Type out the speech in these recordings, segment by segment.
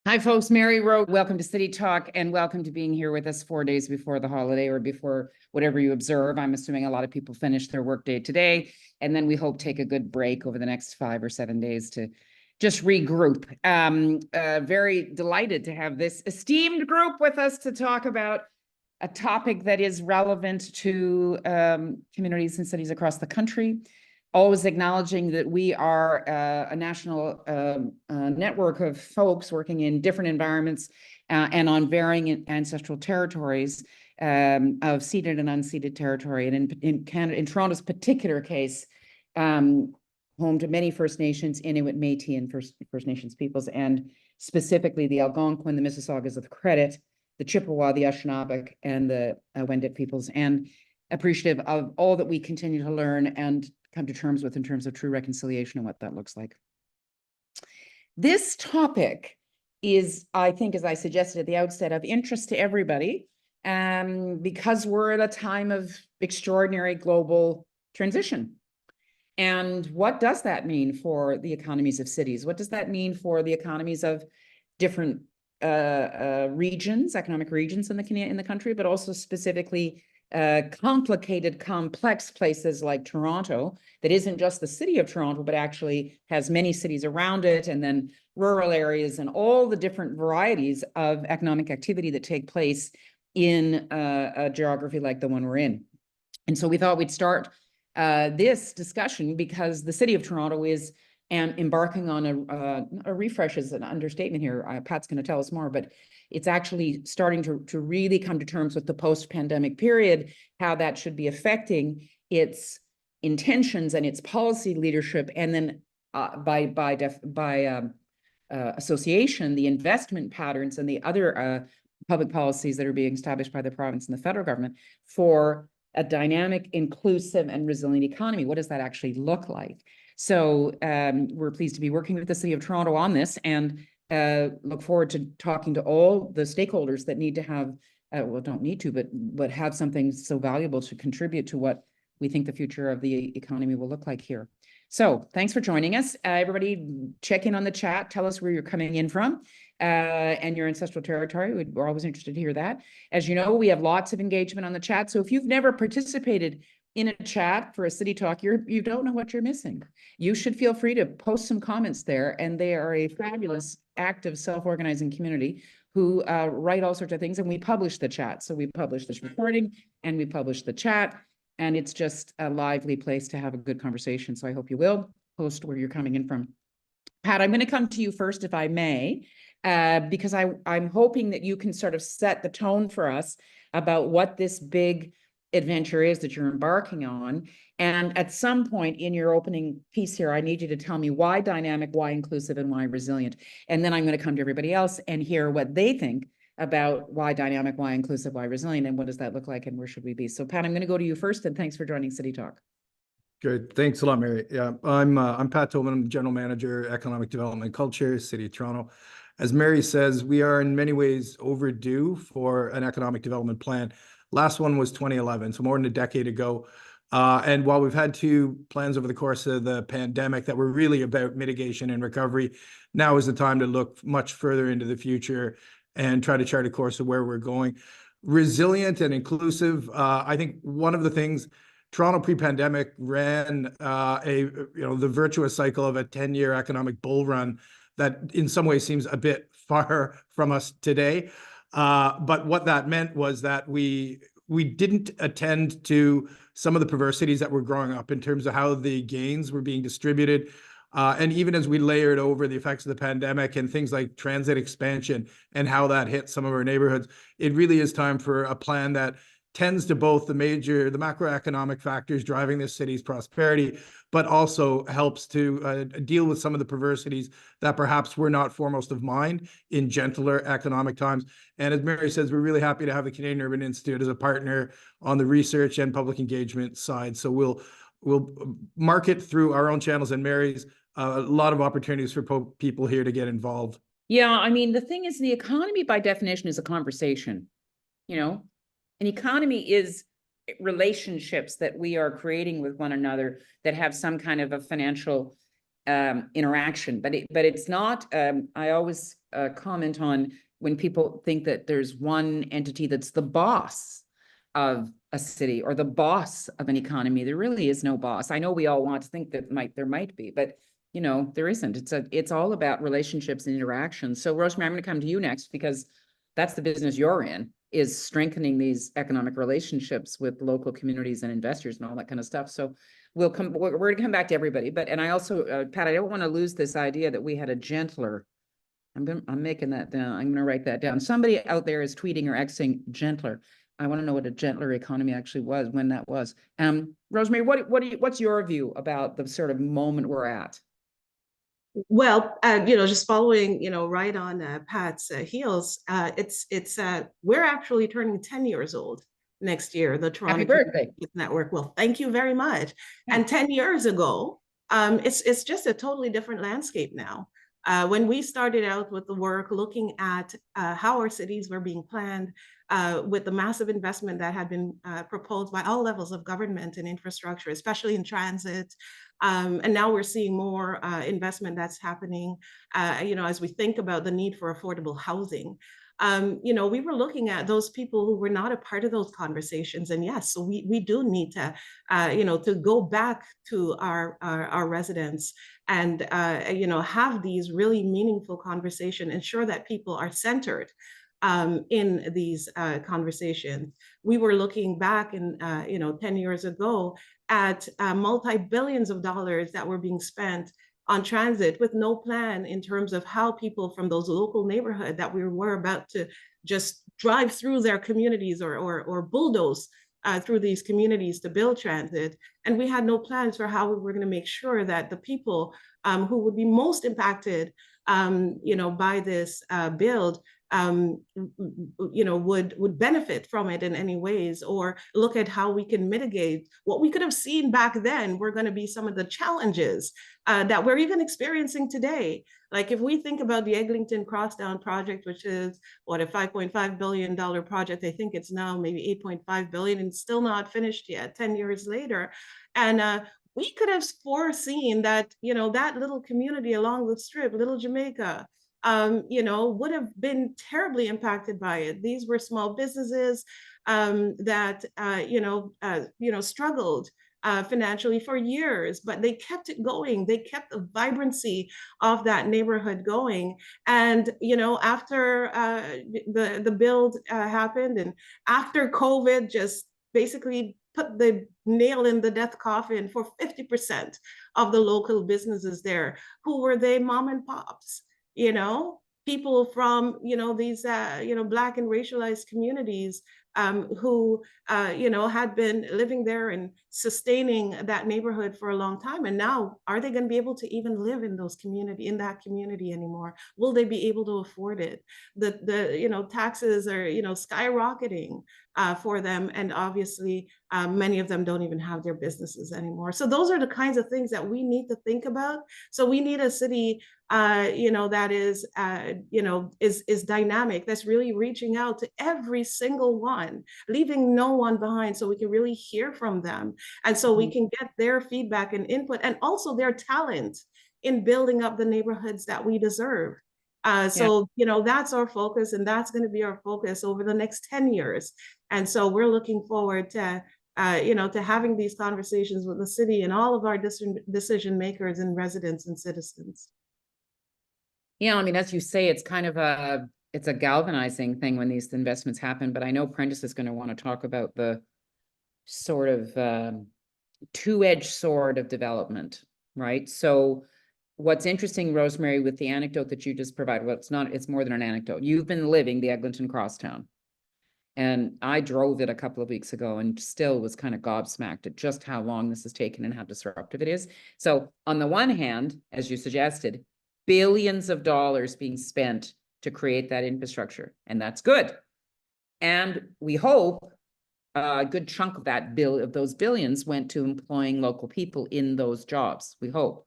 Hi, folks. Mary Rowe. Welcome to City Talk and welcome to being here with us 4 days before the holiday or before whatever you observe. I'm assuming a lot of people finish their workday today, and then we hope take a good break over the next 5 or 7 days to just regroup. Very delighted to have this esteemed group with us to talk about a topic that is relevant to communities and cities across the country. Always acknowledging that we are a national network of folks working in different environments and on varying ancestral territories of ceded and unceded territory. And in Canada, in Toronto's particular case, home to many First Nations, Inuit, Métis, and First Nations peoples, and specifically the Algonquin, the Mississaugas of the Credit, the Chippewa, the Anishinaabe, and the Wendat peoples, and appreciative of all that we continue to learn and come to terms with in terms of true reconciliation and what that looks like. This topic is, I think, as I suggested at the outset, of interest to everybody, because we're at a time of extraordinary global transition. And what does that mean for the economies of cities? What does that mean for the economies of different regions, economic regions in the country, but also specifically complicated, complex places like Toronto, that isn't just the city of Toronto, but actually has many cities around it, and then rural areas and all the different varieties of economic activity that take place in a geography like the one we're in. And so we thought we'd start this discussion because the city of Toronto is embarking on a refresh is an understatement here. Pat's going to tell us more, but it's actually starting to really come to terms with the post-pandemic period, how that should be affecting its intentions and its policy leadership, and then by association, the investment patterns and the other public policies that are being established by the province and the federal government for a dynamic, inclusive, and resilient economy. What does that actually look like? So we're pleased to be working with the City of Toronto on this, and look forward to talking to all the stakeholders that need to have, well, don't need to, but have something so valuable to contribute to what we think the future of the economy will look like here. So thanks for joining us. Everybody check in on the chat. Tell us where you're coming in from and your ancestral territory. We're always interested to hear that. As you know, we have lots of engagement on the chat. So if you've never participated in a chat for a City Talk, you don't know what you're missing. You should feel free to post some comments there, and they are a fabulous, active, self-organizing community who write all sorts of things, and we publish the chat. So we publish this recording, and we publish the chat, and it's just a lively place to have a good conversation. So I hope you will post where you're coming in from. Pat, I'm going to come to you first, if I may, because I'm hoping that you can sort of set the tone for us about what this big adventure is that you're embarking on. And at some point in your opening piece here, I need you to tell me why dynamic, why inclusive, and why resilient. And then I'm going to come to everybody else and hear what they think about why dynamic, why inclusive, why resilient, and what does that look like, and where should we be? So Pat, I'm going to go to you first, and thanks for joining City Talk. Good. Thanks a lot, Mary. Yeah, I'm Pat Tobin. I'm the General Manager, Economic Development and Culture, City of Toronto. As Mary says, we are in many ways overdue for an economic development plan. Last one was 2011, so more than a decade ago. And while we've had two plans over the course of the pandemic that were really about mitigation and recovery, now is the time to look much further into the future and try to chart a course of where we're going. Resilient and inclusive, I think one of the things, Toronto pre-pandemic ran the virtuous cycle of a 10-year economic bull run that in some ways seems a bit far from us today. But what that meant was that we didn't attend to some of the perversities that were growing up in terms of how the gains were being distributed. And even as we layered over the effects of the pandemic and things like transit expansion and how that hit some of our neighborhoods, it really is time for a plan that tends to both the macroeconomic factors driving this city's prosperity, but also helps to deal with some of the perversities that perhaps were not foremost of mind in gentler economic times. And as Mary says, we're really happy to have the Canadian Urban Institute as a partner on the research and public engagement side. So we'll market through our own channels and Mary's a lot of opportunities for people here to get involved. Yeah, I mean, the thing is, the economy by definition is a conversation, you know? An economy is relationships that we are creating with one another that have some kind of a financial interaction, but it's not, I always comment on when people think that there's one entity that's the boss of a city or the boss of an economy. There really is no boss. I know we all want to think that there might be, but you know, there isn't. It's all about relationships and interactions. So Rosemary, I'm going to come to you next because that's the business you're in, is strengthening these economic relationships with local communities and investors and all that kind of stuff. So we're going to come back to everybody, but, and I also, Pat, I don't want to lose this idea that we had a gentler, I'm making that down. I'm going to write that down. Somebody out there is tweeting or Xing gentler. I want to know what a gentler economy actually was, when that was. Rosemary, what's your view about the sort of moment we're at? Well, just following, right on Pat's heels, we're actually turning 10 years old next year, the Toronto Happy birthday. Network. Well, thank you very much. Yeah. And 10 years ago, it's just a totally different landscape now. When we started out with the work, looking at how our cities were being planned, with the massive investment that had been proposed by all levels of government and infrastructure, especially in transit. And now we're seeing more investment that's happening, as we think about the need for affordable housing. We were looking at those people who were not a part of those conversations. And yes, so we do need to, to go back to our residents and, have these really meaningful conversations, ensure that people are centered in these conversations. We were looking back in, 10 years ago at multi-billions of dollars that were being spent on transit with no plan in terms of how people from those local neighborhoods that we were about to just drive through their communities or bulldoze through these communities to build transit. And we had no plans for how we were going to make sure that the people who would be most impacted by this build would benefit from it in any ways, or look at how we can mitigate what we could have seen back then were going to be some of the challenges that we're even experiencing today. Like if we think about the Eglinton Crosstown project, which is what, a $5.5 billion project, I think it's now maybe 8.5 billion and still not finished yet, 10 years later. And we could have foreseen that, that little community along the strip, Little Jamaica, would have been terribly impacted by it. These were small businesses that, struggled financially for years, but they kept it going. They kept the vibrancy of that neighborhood going. And, after the build happened, and after COVID just basically put the nail in the death coffin for 50% of the local businesses there, who were they? Mom and pops. People from, these, Black and racialized communities who, had been living there and sustaining that neighborhood for a long time. And now, are they going to be able to even live in that community anymore? Will they be able to afford it? The taxes are, skyrocketing for them. And obviously, many of them don't even have their businesses anymore. So those are the kinds of things that we need to think about. So we need a city that is, is dynamic, that's really reaching out to every single one, leaving no one behind, so we can really hear from them. And so we can get their feedback and input, and also their talent in building up the neighborhoods that we deserve. So, that's our focus, and that's going to be our focus over the next 10 years. And so we're looking forward to, to having these conversations with the city and all of our decision makers and residents and citizens. Yeah, I mean, as you say, it's kind of it's a galvanizing thing when these investments happen, but I know Prentice is going to want to talk about the sort of two-edged sword of development, right? So what's interesting, Rosemary, with the anecdote that you just provided, well, it's more than an anecdote. You've been living the Eglinton Crosstown. And I drove it a couple of weeks ago and still was kind of gobsmacked at just how long this has taken and how disruptive it is. So on the one hand, as you suggested, billions of dollars being spent to create that infrastructure, and that's good. And we hope a good chunk of those billions went to employing local people in those jobs, we hope.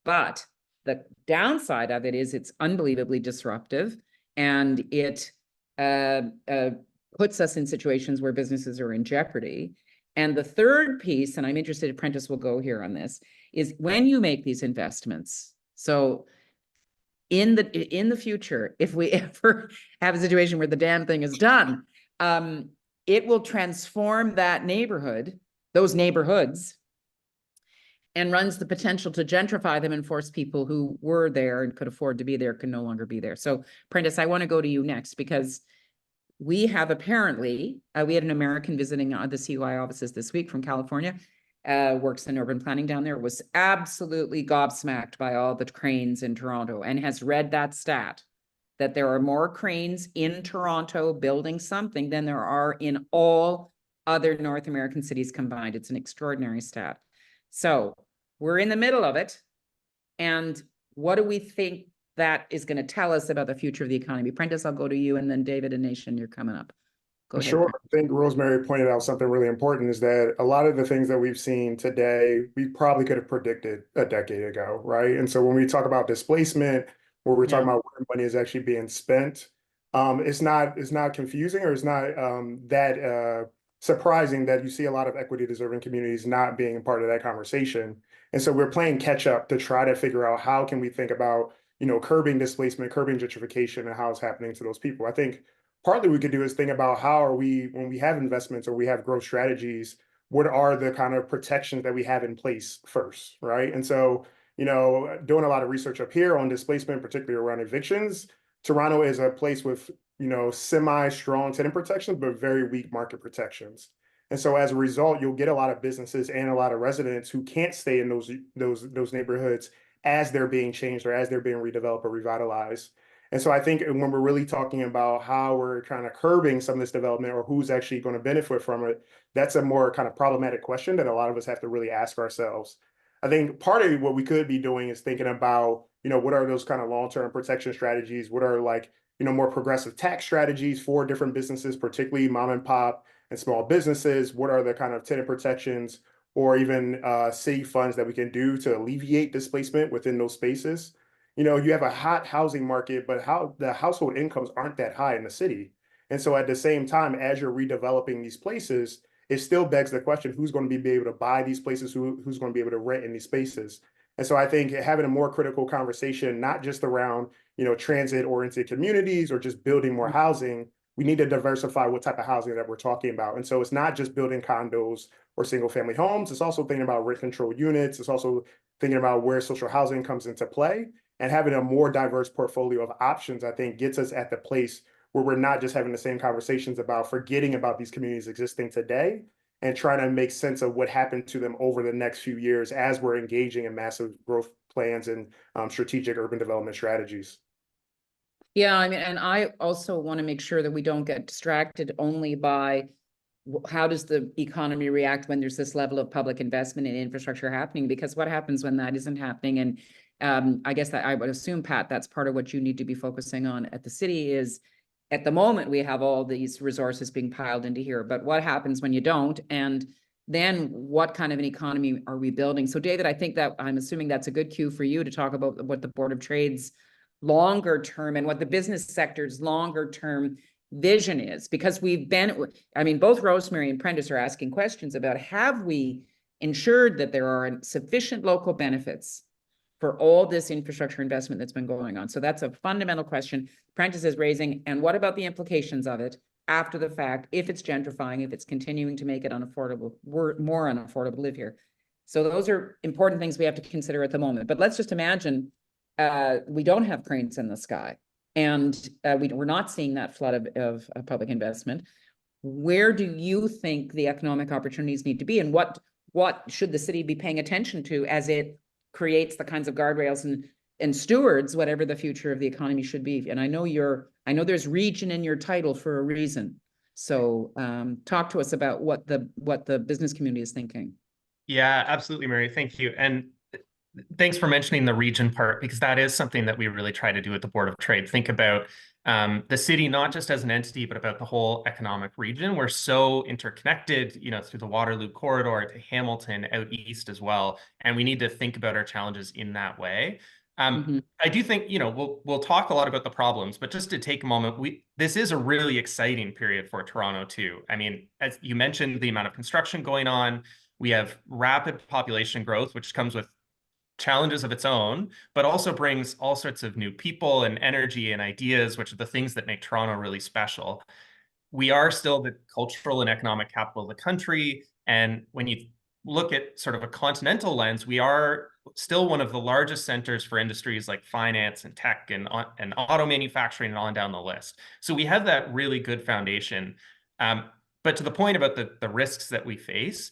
But the downside of it is it's unbelievably disruptive, and it puts us in situations where businesses are in jeopardy. And the third piece, and I'm interested, Prentice will go here on this, is when you make these investments. So in the future, if we ever have a situation where the damn thing is done, it will transform that neighborhood, those neighborhoods, and runs the potential to gentrify them and force people who were there and could afford to be there can no longer be there. So, Prentice, I want to go to you next because we have apparently, we had an American visiting the CUI offices this week from California, works in urban planning down there, was absolutely gobsmacked by all the cranes in Toronto and has read that stat that there are more cranes in Toronto building something than there are in all other North American cities combined. It's an extraordinary stat. So we're in the middle of it. And what do we think that is going to tell us about the future of the economy? Prentice, I'll go to you, and then David and Nation, you're coming up. Go ahead. Sure. I think Rosemary pointed out something really important is that a lot of the things that we've seen today, we probably could have predicted a decade ago, right? And so when we talk about displacement, where we're talking about where money is actually being spent, it's not confusing, or it's not that surprising that you see a lot of equity deserving communities not being a part of that conversation. And so we're playing catch up to try to figure out how can we think about, curbing displacement, curbing gentrification, and how it's happening to those people. I think partly we could do is think about how are we, when we have investments or we have growth strategies, what are the kind of protections that we have in place first, right? And so, doing a lot of research up here on displacement, particularly around evictions, Toronto is a place with, semi-strong tenant protections, but very weak market protections. And so as a result, you'll get a lot of businesses and a lot of residents who can't stay in those neighborhoods as they're being changed or as they're being redeveloped or revitalized. And so I think when we're really talking about how we're kind of curbing some of this development or who's actually going to benefit from it, that's a more kind of problematic question that a lot of us have to really ask ourselves. I think part of what we could be doing is thinking about, what are those kind of long-term protection strategies? What are more progressive tax strategies for different businesses, particularly mom and pop and small businesses? What are the kind of tenant protections or even city funds that we can do to alleviate displacement within those spaces? You have a hot housing market, but how the household incomes aren't that high in the city. And so at the same time, as you're redeveloping these places, it still begs the question, who's going to be able to buy these places, who's going to be able to rent in these spaces? And so I think having a more critical conversation, not just around, transit-oriented communities or just building more housing, we need to diversify what type of housing that we're talking about. And so it's not just building condos or single-family homes. It's also thinking about rent-controlled units. It's also thinking about where social housing comes into play. And having a more diverse portfolio of options, I think, gets us at the place where we're not just having the same conversations about forgetting about these communities existing today and trying to make sense of what happened to them over the next few years as we're engaging in massive growth plans and strategic urban development strategies. Yeah, I mean, and I also want to make sure that we don't get distracted only by how does the economy react when there's this level of public investment in infrastructure happening, because what happens when that isn't happening? And I guess that I would assume, Pat, that's part of what you need to be focusing on at the city is at the moment we have all these resources being piled into here, but what happens when you don't? And then what kind of an economy are we building? So David, I think that I'm assuming that's a good cue for you to talk about what the Board of Trade's longer term and what the business sector's longer term vision is, because both Rosemary and Prentice are asking questions about, have we ensured that there are sufficient local benefits for all this infrastructure investment that's been going on? So that's a fundamental question Prentice is raising. And what about the implications of it after the fact, if it's gentrifying, if it's continuing to make it more unaffordable to live here? So those are important things we have to consider at the moment. But let's just imagine we don't have cranes in the sky, and we're not seeing that flood of public investment. Where do you think the economic opportunities need to be, and what should the city be paying attention to as it creates the kinds of guardrails and stewards whatever the future of the economy should be? And I know there's region in your title for a reason. So talk to us about what the business community is thinking. Yeah, absolutely, Mary. Thank you. And thanks for mentioning the region part, because that is something that we really try to do at the Board of Trade. Think about the city, not just as an entity, but about the whole economic region. We're so interconnected, through the Waterloo corridor to Hamilton, out east as well. And we need to think about our challenges in that way. I do think, we'll talk a lot about the problems, but just to take a moment, this is a really exciting period for Toronto too. I mean, as you mentioned, the amount of construction going on, we have rapid population growth, which comes with challenges of its own, but also brings all sorts of new people and energy and ideas, which are the things that make Toronto really special. We are still the cultural and economic capital of the country. And when you look at sort of a continental lens, we are still one of the largest centers for industries like finance and tech and auto manufacturing and on down the list. So we have that really good foundation. But to the point about the risks that we face,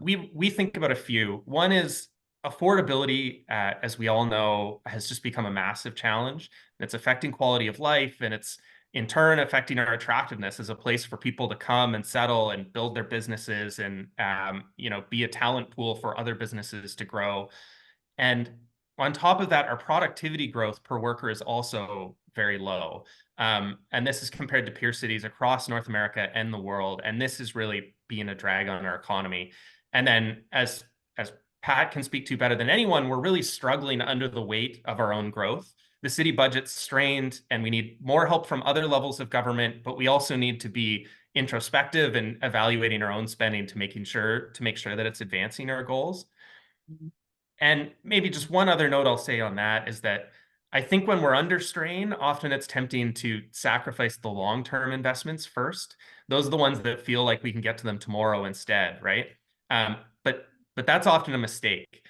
we think about a few. One is affordability, as we all know, has just become a massive challenge. It's affecting quality of life, and it's in turn affecting our attractiveness as a place for people to come and settle and build their businesses and be a talent pool for other businesses to grow. And on top of that, our productivity growth per worker is also very low. And this is compared to peer cities across North America and the world. And this is really being a drag on our economy. And then as Pat can speak to better than anyone, we're really struggling under the weight of our own growth. The city budget's strained and we need more help from other levels of government, but we also need to be introspective and evaluating our own spending to make sure that it's advancing our goals. And maybe just one other note I'll say on that is that I think when we're under strain, often it's tempting to sacrifice the long-term investments first. Those are the ones that feel like we can get to them tomorrow instead, right? But that's often a mistake.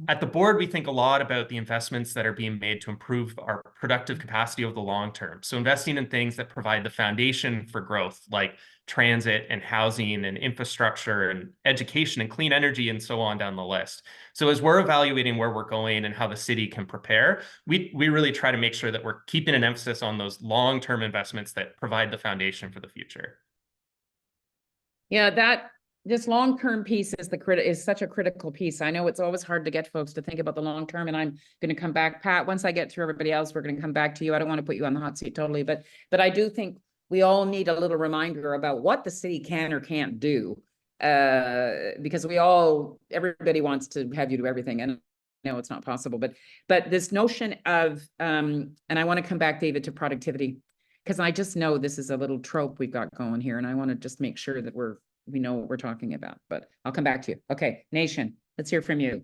At the board, we think a lot about the investments that are being made to improve our productive capacity over the long term. So investing in things that provide the foundation for growth, like transit and housing and infrastructure and education and clean energy and so on down the list. So as we're evaluating where we're going and how the city can prepare, we really try to make sure that we're keeping an emphasis on those long-term investments that provide the foundation for the future. Yeah, this long-term piece is such a critical piece. I know it's always hard to get folks to think about the long term, and I'm going to come back, Pat. Once I get through everybody else, we're going to come back to you. I don't want to put you on the hot seat totally, but I do think we all need a little reminder about what the city can or can't do, because everybody wants to have you do everything, and no, it's not possible. But this notion of, and I want to come back, David, to productivity, because I just know this is a little trope we've got going here, and I want to just make sure that we know what we're talking about, but I'll come back to you. Okay, Nation, let's hear from you.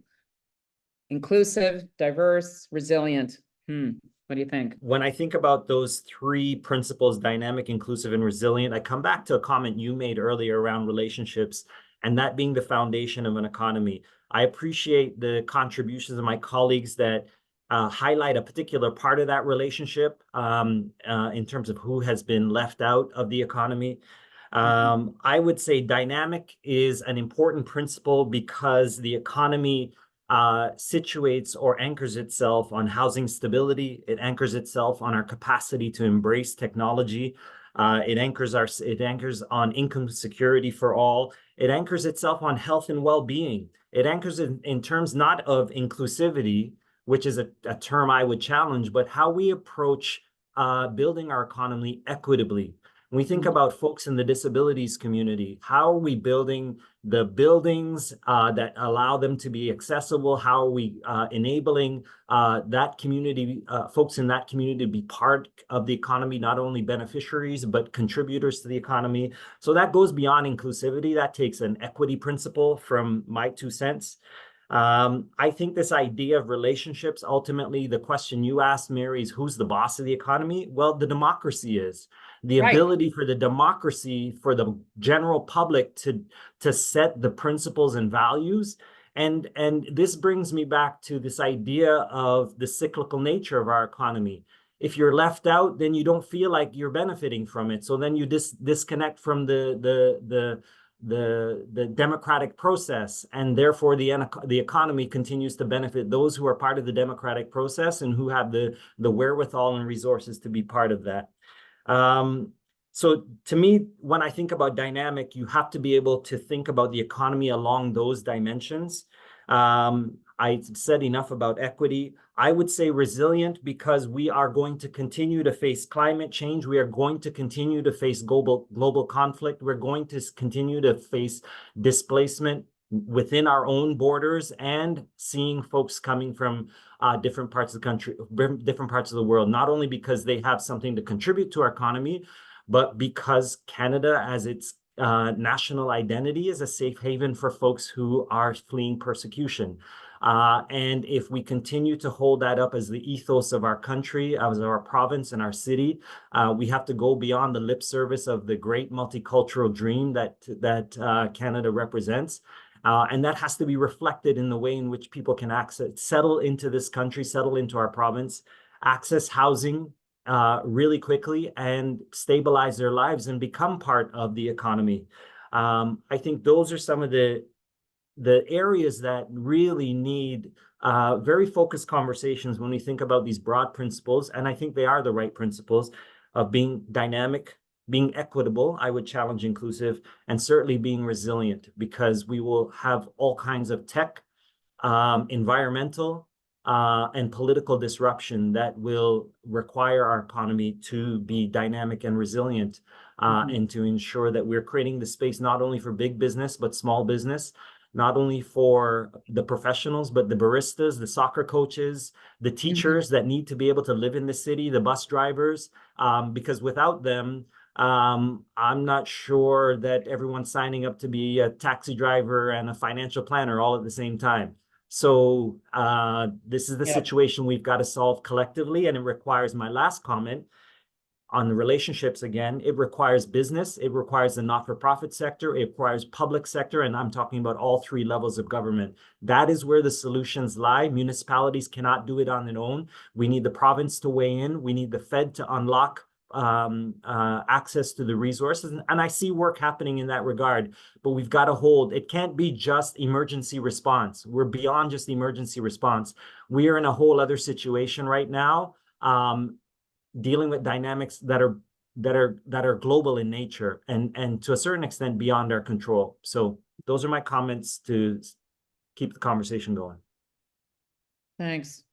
Inclusive, diverse, resilient. What do you think? When I think about those three principles, dynamic, inclusive, and resilient, I come back to a comment you made earlier around relationships, and that being the foundation of an economy. I appreciate the contributions of my colleagues that highlight a particular part of that relationship in terms of who has been left out of the economy. I would say dynamic is an important principle because the economy situates or anchors itself on housing stability. It anchors itself on our capacity to embrace technology. It anchors on income security for all. It anchors itself on health and well-being. It anchors in terms not of inclusivity, which is a term I would challenge, but how we approach building our economy equitably. When we think about folks in the disabilities community, how are we building the buildings that allow them to be accessible? How are we enabling that community, folks in that community to be part of the economy, not only beneficiaries, but contributors to the economy? So that goes beyond inclusivity. That takes an equity principle from my 2 cents. I think this idea of relationships, ultimately, the question you asked, Mary, is who's the boss of the economy? Well, the democracy is. The ability for the democracy, for the general public to set the principles and values. And this brings me back to this idea of the cyclical nature of our economy. If you're left out, then you don't feel like you're benefiting from it. So then you disconnect from the democratic process, and therefore the economy continues to benefit those who are part of the democratic process and who have the wherewithal and resources to be part of that. So to me, when I think about dynamic, you have to be able to think about the economy along those dimensions. I said enough about equity. I would say resilient because we are going to continue to face climate change. We are going to continue to face global conflict. We're going to continue to face displacement within our own borders and seeing folks coming from different parts of the country, different parts of the world, not only because they have something to contribute to our economy, but because Canada, as its national identity, is a safe haven for folks who are fleeing persecution. And if we continue to hold that up as the ethos of our country, as our province and our city, we have to go beyond the lip service of the great multicultural dream that Canada represents. And that has to be reflected in the way in which people can settle into this country, settle into our province, access housing really quickly, and stabilize their lives and become part of the economy. I think those are some of the areas that really need very focused conversations when we think about these broad principles. And I think they are the right principles of being dynamic, being equitable, I would challenge inclusive, and certainly being resilient, because we will have all kinds of tech, environmental, and political disruption that will require our economy to be dynamic and resilient, and to ensure that we're creating the space not only for big business, but small business, not only for the professionals, but the baristas, the soccer coaches, the teachers that need to be able to live in the city, the bus drivers, because without them, I'm not sure that everyone's signing up to be a taxi driver and a financial planner all at the same time. So this is the situation we've got to solve collectively, and it requires, my last comment on the relationships again, it requires business, it requires the not-for-profit sector, it requires public sector, and I'm talking about all three levels of government. That is where the solutions lie. Municipalities cannot do it on their own. We need the province to weigh in. We need the Fed to unlock access to the resources. And I see work happening in that regard, but we've got to hold. It can't be just emergency response. We're beyond just emergency response. We are in a whole other situation right now, dealing with dynamics that are global in nature, and to a certain extent beyond our control. So those are my comments to keep the conversation going. Thanks.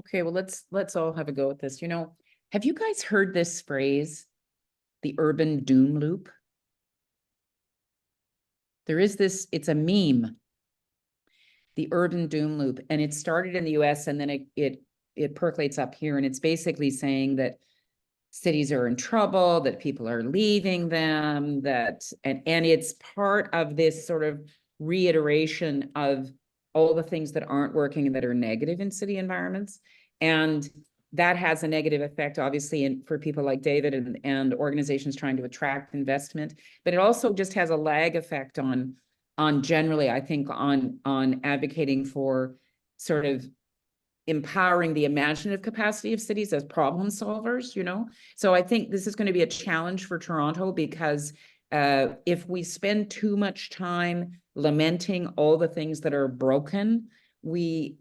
Okay, well, let's all have a go at this. You know, have you guys heard this phrase, the urban doom loop? There is this, it's a meme, the urban doom loop, and it started in the US and then it percolates up here, and it's basically saying that cities are in trouble, that people are leaving them, and it's part of this sort of reiteration of all the things that aren't working and that are negative in city environments. And that has a negative effect, obviously, for people like David and organizations trying to attract investment. But it also just has a lag effect on generally, I think, on advocating for sort of empowering the imaginative capacity of cities as problem solvers, you know? So I think this is going to be a challenge for Toronto, because if we spend too much time lamenting all the things that are broken, we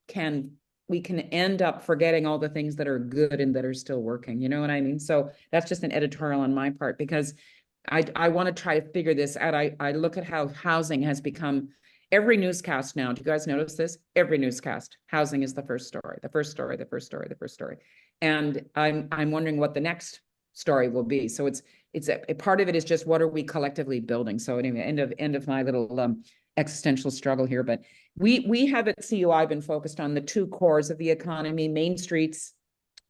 can end up forgetting all the things that are good and that are still working. You know what I mean? So that's just an editorial on my part, because I want to try to figure this out. I look at how housing has become every newscast now. Do you guys notice this? Every newscast, housing is the first story, the first story, the first story, the first story. And I'm wondering what the next story will be. So it's a part of it is just, what are we collectively building? So anyway, end of my little existential struggle here. But we have at CUI been focused on the two cores of the economy, main streets,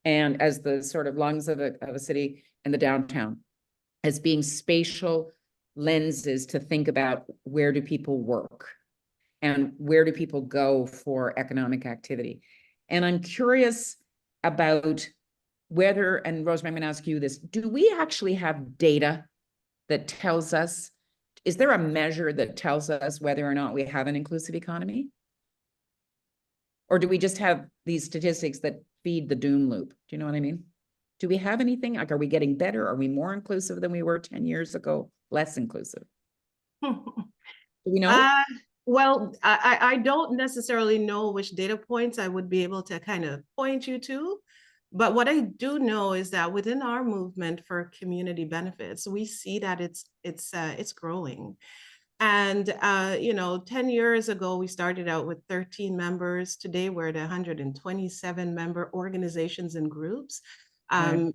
and as the sort of lungs of a city, and the downtown, as being spatial lenses to think about where do people work and where do people go for economic activity. And I'm curious about whether, and Rosemary, I'm going to ask you this, do we actually have data that tells us, is there a measure that tells us whether or not we have an inclusive economy? Or do we just have these statistics that feed the doom loop? Do you know what I mean? Do we have anything? Like, are we getting better? Are we more inclusive than we were 10 years ago? Less inclusive? Do we know? Well, I don't necessarily know which data points I would be able to kind of point you to, but what I do know is that within our movement for community benefits, we see that it's growing. And you know, 10 years ago, we started out with 13 members. Today, we're at 127 member organizations and groups,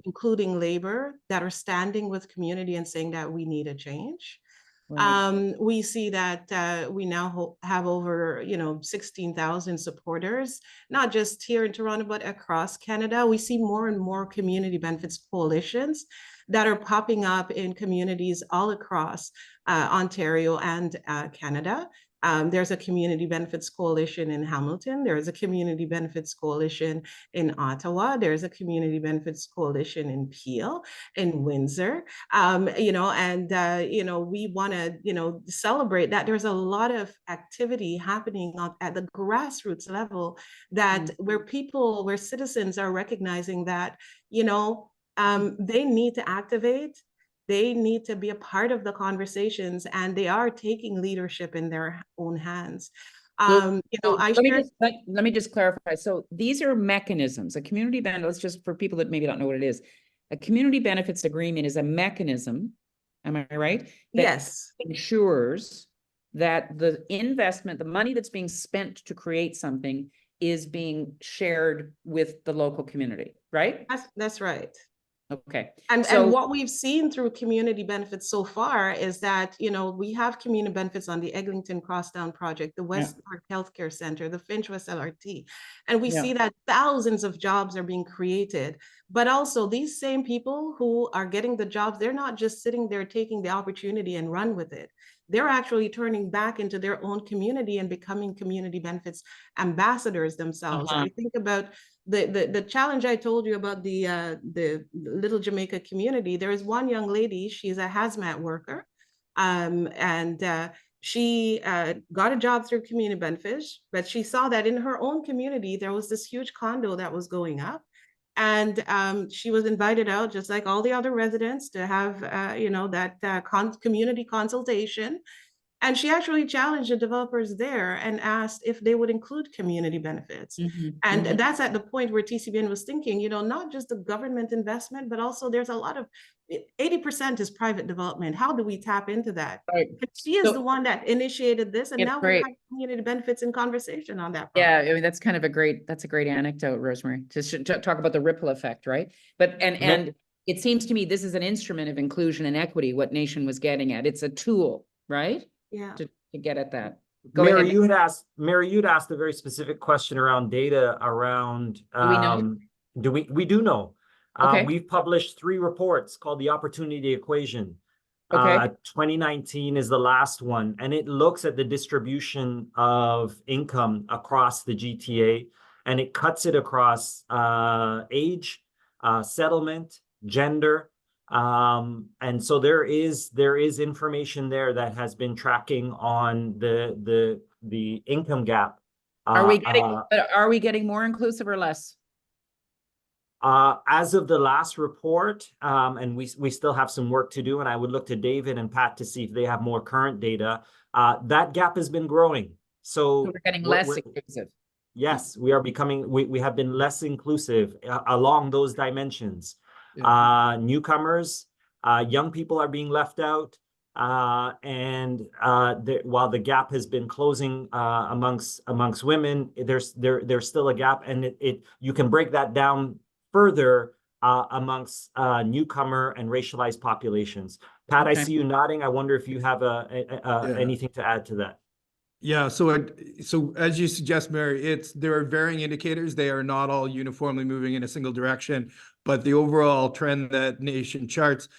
including labor, that are standing with community and saying that we need a change. Right. We see that we now have over 16,000 supporters, not just here in Toronto, but across Canada. We see more and more community benefits coalitions that are popping up in communities all across Ontario and Canada. There's a community benefits coalition in Hamilton. There's a community benefits coalition in Ottawa. There's a community benefits coalition in Peel, in Windsor. You know, and you know, we want to, you know, celebrate that there's a lot of activity happening at the grassroots level, that where citizens are recognizing that, you know, they need to activate, they need to be a part of the conversations, and they are taking leadership in their own hands. You know, let me just clarify. So these are mechanisms. A community benefit, let's just, for people that maybe don't know what it is, a community benefits agreement is a mechanism, am I right? That yes, ensures that the investment, the money that's being spent to create something, is being shared with the local community, right? that's right. Okay. And So what we've seen through community benefits so far is that, you know, we have community benefits on the Eglinton Crosstown project, the West Park Healthcare Center, the Finch West LRT. And we see that thousands of jobs are being created. But also these same people who are getting the jobs, they're not just sitting there taking the opportunity and run with it. They're actually turning back into their own community and becoming community benefits ambassadors themselves. I think about the challenge I told you about the Little Jamaica community. There is one young lady, she's a hazmat worker, and she got a job through community benefits, but she saw that in her own community there was this huge condo that was going up, and she was invited out, just like all the other residents, to have you know, that community consultation. And she actually challenged the developers there and asked if they would include community benefits. And that's at the point where TCBN was thinking, you know, not just the government investment, but also there's a lot of 80% is private development. How do we tap into that? right. And she is the one that initiated this, and It's now great. we have community benefits in conversation on that. Yeah, I mean, that's kind of a great anecdote, Rosemary, to talk about the ripple effect, right? But, and it seems to me this is an instrument of inclusion and equity, what Nation was getting at. It's a tool, right? Yeah. To get at that. Mary, you had asked a very specific question around data around, Do we know? we do know. Okay. We've published 3 reports called the Opportunity Equation. Okay. 2019 is the last one, and it looks at the distribution of income across the GTA, and it cuts it across age, settlement, gender. And so there is information there that has been tracking on the income gap. Are we getting more inclusive or less? As of the last report, and we still have some work to do, and I would look to David and Pat to see if they have more current data. That gap has been growing. So we're getting less inclusive. Yes, we are becoming, we have been less inclusive along those dimensions. Newcomers, young people are being left out. While the gap has been closing amongst women, there's still a gap, and you can break that down further amongst newcomer and racialized populations. Pat, Okay. I see you nodding. I wonder if you have anything to add to that. Yeah, so as you suggest, Mary, there are varying indicators. They are not all uniformly moving in a single direction, but the overall trend that Nation charts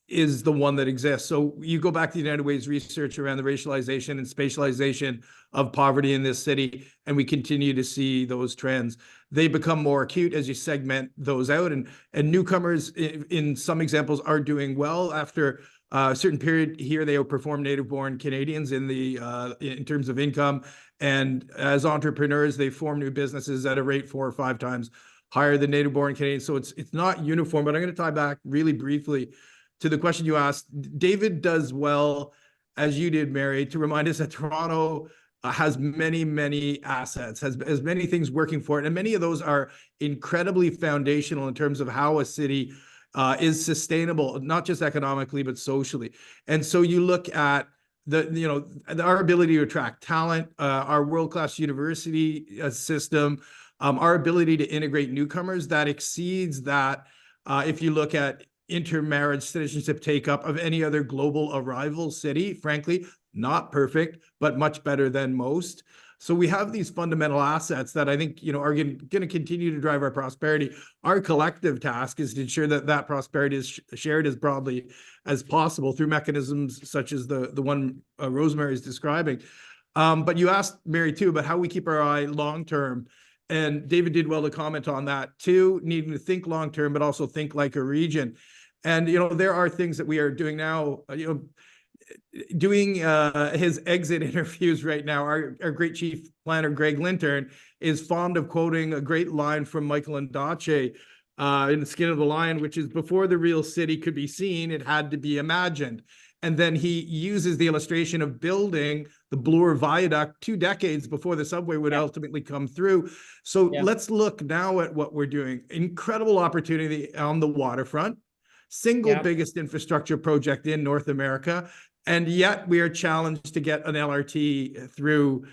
is the one that exists. So you go back to the United Way's research around the racialization and spatialization of poverty in this city, and we continue to see those trends. They become more acute as you segment those out, and newcomers in some examples are doing well after a certain period here. They outperform native-born Canadians in terms of income, and as entrepreneurs, they form new businesses at a rate 4 or 5 times higher than native-born Canadians. So it's not uniform. But I'm going to tie back really briefly to the question you asked. David does well, as you did, Mary, to remind us that Toronto has many assets, has many things working for it, and many of those are incredibly foundational in terms of how a city is sustainable, not just economically, but socially. And so you look at our ability to attract talent, our world-class university system, our ability to integrate newcomers that exceeds that. If you look at intermarriage citizenship take-up of any other global arrival city, frankly, not perfect, but much better than most. So we have these fundamental assets that I think, you know, are going to continue to drive our prosperity. Our collective task is to ensure that that prosperity is shared as broadly as possible through mechanisms such as the one Rosemary is describing. But you asked, Mary, too, about how we keep our eye long-term. And David did well to comment on that too, needing to think long-term, but also think like a region. And, you know, there are things that we are doing now, you know, doing his exit interviews right now. Our great chief planner, Greg Lintern, is fond of quoting a great line from Michael Ondaatje in The Skin of the Lion, which is, before the real city could be seen, it had to be imagined. And then he uses the illustration of building the Bloor Viaduct 2 decades before the subway would ultimately come through. So let's look now at what we're doing. Incredible opportunity on the waterfront, single biggest infrastructure project in North America. And yet we are challenged to get an LRT through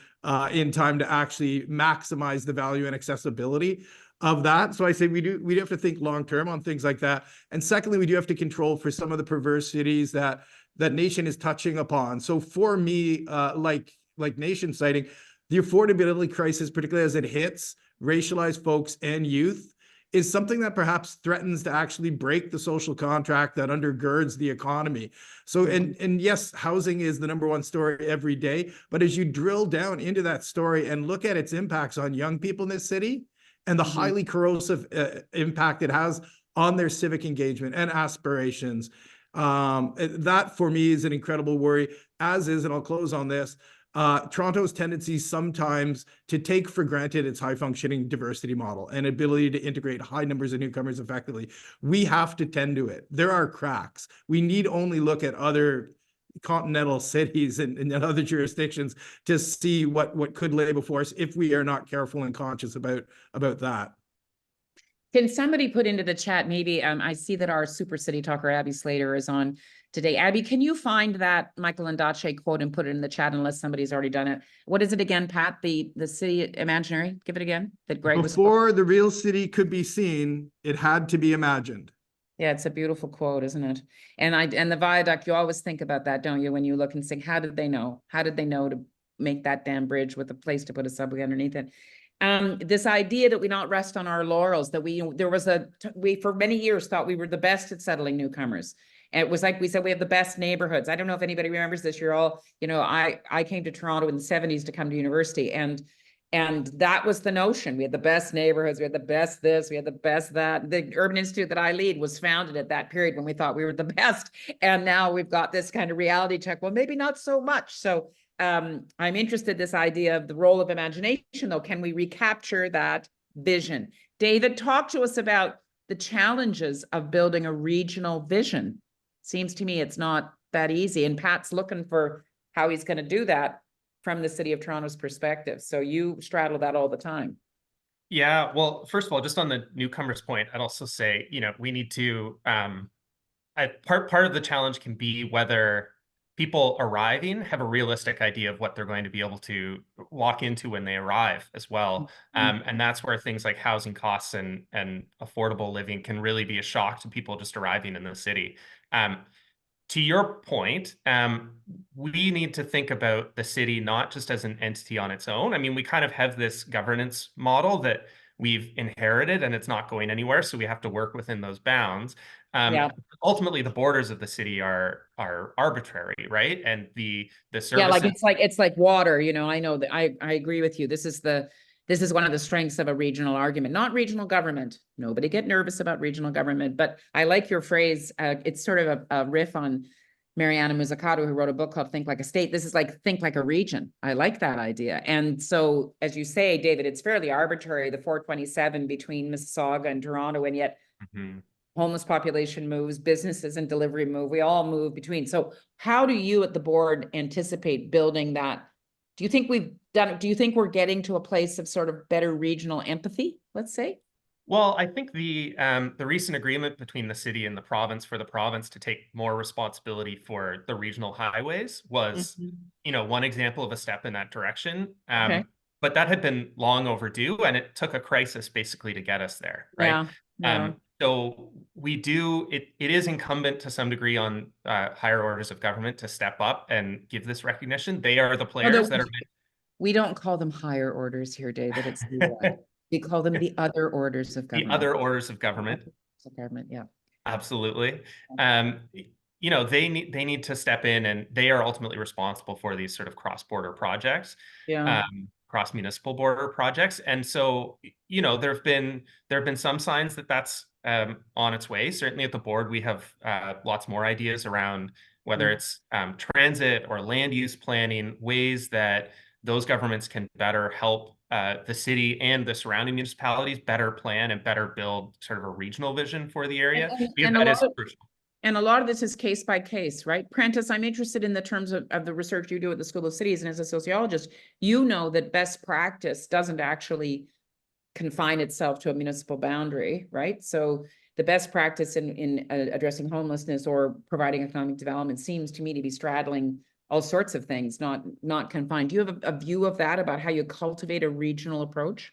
in time to actually maximize the value and accessibility of that. So I say we do have to think long-term on things like that. And secondly, we do have to control for some of the perversities that Nation is touching upon. So for me, like Nation citing, the affordability crisis, particularly as it hits racialized folks and youth, is something that perhaps threatens to actually break the social contract that undergirds the economy. So, and yes, housing is the #1 story every day, but as you drill down into that story and look at its impacts on young people in this city and the highly corrosive impact it has on their civic engagement and aspirations, that for me is an incredible worry, as is, and I'll close on this, Toronto's tendency sometimes to take for granted its high-functioning diversity model and ability to integrate high numbers of newcomers effectively. We have to tend to it. There are cracks. We need only look at other continental cities and other jurisdictions to see what could lay before us if we are not careful and conscious about that. Can somebody put into the chat, maybe, I see that our super city talker, Abby Slater, is on today. Abby, can you find that Michael Ondaatje quote and put it in the chat unless somebody's already done it? What is it again, Pat? The city imaginary? Give it again, that Greg was. Before the real city could be seen, it had to be imagined. Yeah, it's a beautiful quote, isn't it? And the viaduct, you always think about that, don't you? When you look and think, how did they know? How did they know to make that damn bridge with a place to put a subway underneath it? This idea that we not rest on our laurels, that we for many years thought we were the best at settling newcomers. And it was like we said, we have the best neighborhoods. I don't know if anybody remembers this. You're all, you know, I came to Toronto in the 70s to come to university, and that was the notion. We had the best neighborhoods, we had the best this, we had the best that. The Urban Institute that I lead was founded at that period when we thought we were the best. And now we've got this kind of reality check. Well, maybe not so much. So I'm interested in this idea of the role of imagination, though. Can we recapture that vision? David, talk to us about the challenges of building a regional vision. Seems to me it's not that easy. And Pat's looking for how he's going to do that from the City of Toronto's perspective. So you straddle that all the time. Yeah, well, first of all, just on the newcomers point, I'd also say, you know, we need to, part of the challenge can be whether people arriving have a realistic idea of what they're going to be able to walk into when they arrive as well. And that's where things like housing costs and affordable living can really be a shock to people just arriving in the city. To your point, we need to think about the city not just as an entity on its own. I mean, we kind of have this governance model that we've inherited and it's not going anywhere, so we have to work within those bounds. Ultimately, the borders of the city are arbitrary, right? And the services. Yeah, it's like water. You know, I know that I agree with you. This is one of the strengths of a regional argument, not regional government. Nobody get nervous about regional government, but I like your phrase. It's sort of a riff on Mariana Mazzucato, who wrote a book called Think Like a State. This is like think like a region. I like that idea. And so, as you say, David, it's fairly arbitrary, the 427 between Mississauga and Toronto, and yet homeless population moves, businesses and delivery move. We all move between. So how do you at the board anticipate building that? Do you think we've done it? Do you think we're getting to a place of sort of better regional empathy, let's say? Well, I think the recent agreement between the city and the province for the province to take more responsibility for the regional highways was, you know, one example of a step in that direction. But that had been long overdue, and it took a crisis basically to get us there, right? So it is incumbent to some degree on higher orders of government to step up and give this recognition. They are the players that are We don't call them higher orders here, David. It's we call them the other orders of The government. other orders of government. Yeah. Absolutely. You know, they need to step in, and they are ultimately responsible for these sort of cross-border projects, Yeah. cross-municipal border projects. And so, you know, there have been some signs that that's on its way. Certainly at the board, we have lots more ideas around whether it's transit or land use planning, ways that those governments can better help the city and the surrounding municipalities better plan and better build sort of a regional vision for the area. And that is crucial. And a lot of this is case by case, right? Prentice, I'm interested in the terms of the research you do at the School of Cities, and as a sociologist, you know that best practice doesn't actually confine itself to a municipal boundary, right? So the best practice in addressing homelessness or providing economic development seems to me to be straddling all sorts of things, not confined. Do you have a view of that, about how you cultivate a regional approach?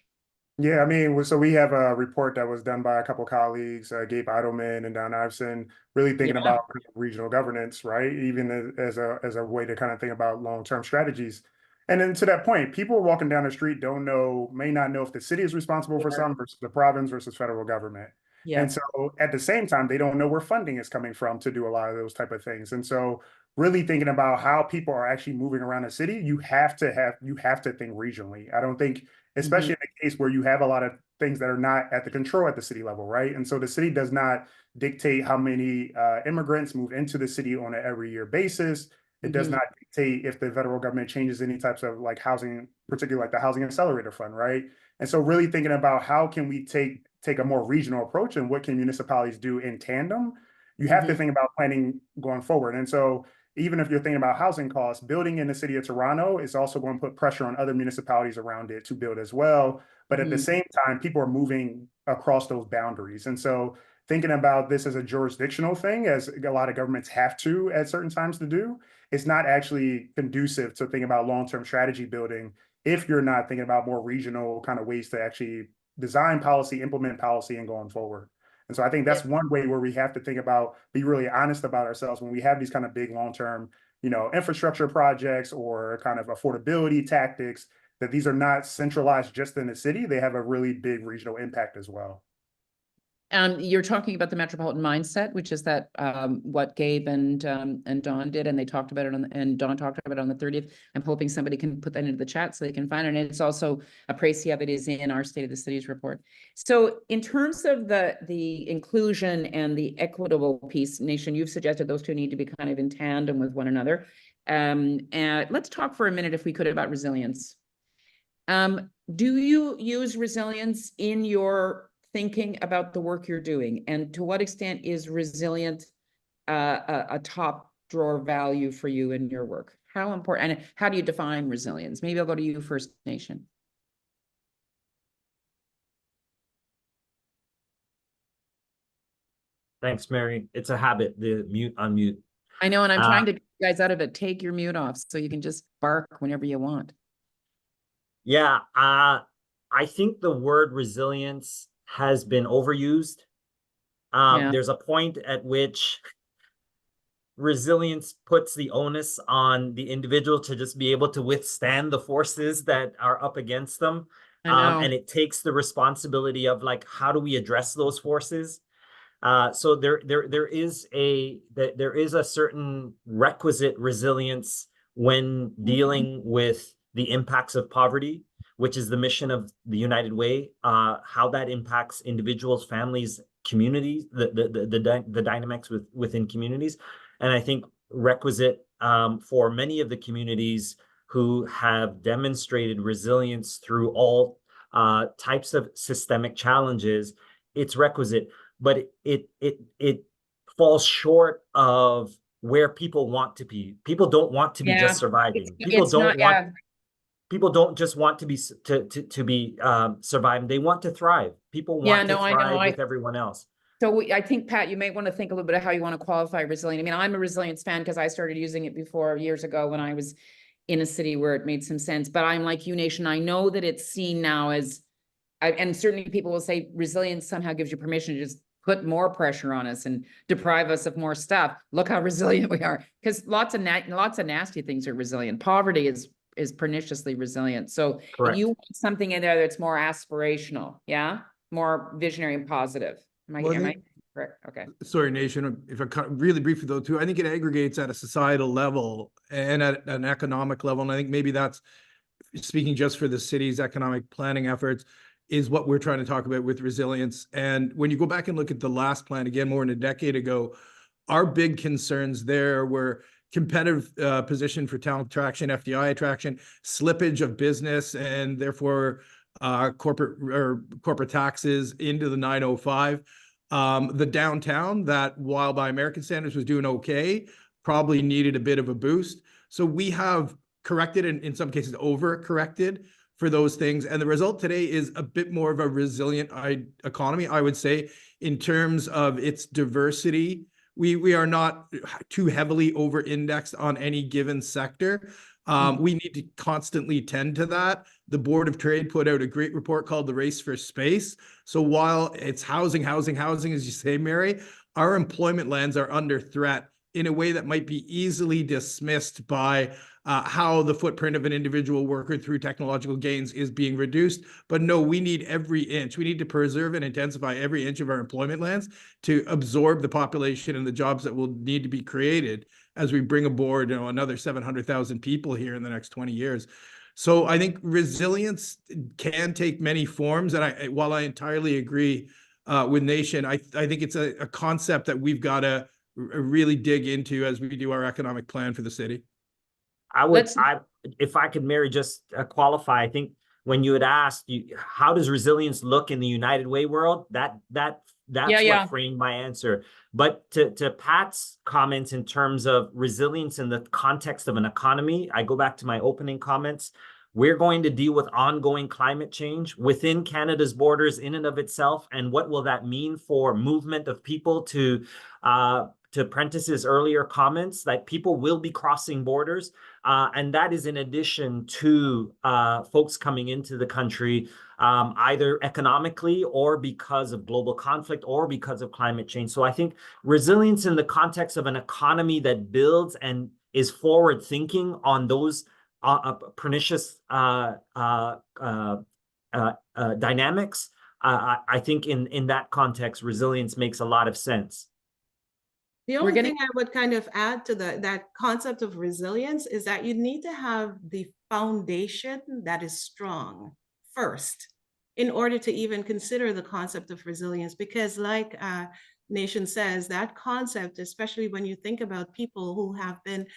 Yeah, I mean, so we have a report that was done by a couple colleagues, Gabe Eidelman and Don Iveson, really thinking about regional governance, right? Even as a way to kind of think about long-term strategies. And then to that point, people walking down the street may not know if the city is responsible for something versus the province versus federal government. Yeah. And so at the same time, they don't know where funding is coming from to do a lot of those type of things. And so really thinking about how people are actually moving around the city, you have to think regionally. I don't think, especially in the case where you have a lot of things that are not at the control at the city level, right? And so the city does not dictate how many immigrants move into the city on an every year basis. It does not dictate if the federal government changes any types of like housing, particularly like the Housing Accelerator Fund, right? And so really thinking about how can we take a more regional approach, and what can municipalities do in tandem? You have to think about planning going forward. And so even if you're thinking about housing costs, building in the city of Toronto is also going to put pressure on other municipalities around it to build as well. But at the same time, people are moving across those boundaries. And so thinking about this as a jurisdictional thing, as a lot of governments have to at certain times to do, it's not actually conducive to think about long-term strategy building if you're not thinking about more regional kind of ways to actually design policy, implement policy, and going forward. And so I think that's one way where we have to think about, be really honest about ourselves when we have these kind of big long-term, infrastructure projects or kind of affordability tactics, that these are not centralized just in the city. They have a really big regional impact as well. You're talking about the metropolitan mindset, which is that what Gabe and Don did, and they talked about it and Don talked about it on the 30th. I'm hoping somebody can put that into the chat so they can find it. And it's also a précis of it is in our State of the Cities report. So in terms of the inclusion and the equitable piece, Nation, you've suggested those two need to be kind of in tandem with one another. And let's talk for a minute, if we could, about resilience. Do you use resilience in your thinking about the work you're doing, and to what extent is resilient a top drawer value for you in your work? How important, and how do you define resilience? Maybe I'll go to you first, Nation. Thanks, Mary. It's a habit, the mute, unmute. I know, and I'm trying to get you guys out of it. Take your mute off so you can just bark whenever you want. Yeah, I think the word resilience has been overused. There's a point at which resilience puts the onus on the individual to just be able to withstand the forces that are up against them. And it takes the responsibility of like, how do we address those forces? So there is a certain requisite resilience when dealing with the impacts of poverty, which is the mission of the United Way, how that impacts individuals, families, communities, the dynamics within communities. And I think requisite for many of the communities who have demonstrated resilience through all types of systemic challenges, it's requisite, but it falls short of where people want to be. People don't want to be just surviving. People don't just want to be surviving. They want to thrive. People want to thrive with everyone else. So I think, Pat, you may want to think a little bit of how you want to qualify resilient. I mean, I'm a resilience fan because I started using it before years ago when I was in a city where it made some sense. But I'm like you, Nation. I know that it's seen now as, and certainly people will say resilience somehow gives you permission to just put more pressure on us and deprive us of more stuff. Look how resilient we are. Because lots of nasty things are resilient. Poverty is is perniciously resilient. So Correct. you want something in there that's more aspirational, yeah? More visionary and positive. Well, I Am I think- correct? Okay. Sorry, Nation, if I cut really briefly though, too, I think it aggregates at a societal level and at an economic level. And I think maybe that's speaking just for the city's economic planning efforts is what we're trying to talk about with resilience. And when you go back and look at the last plan, again, more than a decade ago, our big concerns there were competitive position for talent attraction, FDI attraction, slippage of business, and therefore corporate taxes into the 905. The downtown, that while by American standards was doing okay, probably needed a bit of a boost. So we have corrected and in some cases over-corrected for those things. And the result today is a bit more of a resilient economy, I would say, in terms of its diversity. We are not too heavily over-indexed on any given sector. We need to constantly tend to that. The Board of Trade put out a great report called The Race for Space. So while it's housing, as you say, Mary, our employment lands are under threat in a way that might be easily dismissed by how the footprint of an individual worker through technological gains is being reduced. But no, we need every inch. We need to preserve and intensify every inch of our employment lands to absorb the population and the jobs that will need to be created as we bring aboard, another 700,000 people here in the next 20 years. So I think resilience can take many forms. And while I entirely agree with Nation, I think it's a concept that we've got to really dig into as we do our economic plan for the city. If I could, Mary, just qualify, I think when you had asked, how does resilience look in the United Way world? That's what framed my answer. But to Pat's comments in terms of resilience in the context of an economy, I go back to my opening comments. We're going to deal with ongoing climate change within Canada's borders in and of itself. And what will that mean for movement of people to Prentice's earlier comments, that people will be crossing borders. And that is in addition to folks coming into the country, either economically or because of global conflict or because of climate change. So I think resilience in the context of an economy that builds and is forward thinking on those pernicious dynamics, I think in that context, resilience makes a lot of sense. The only thing I would kind of add to that concept of resilience is that you need to have the foundation that is strong first in order to even consider the concept of resilience. Because like Nation says, that concept, especially when you think about people who have been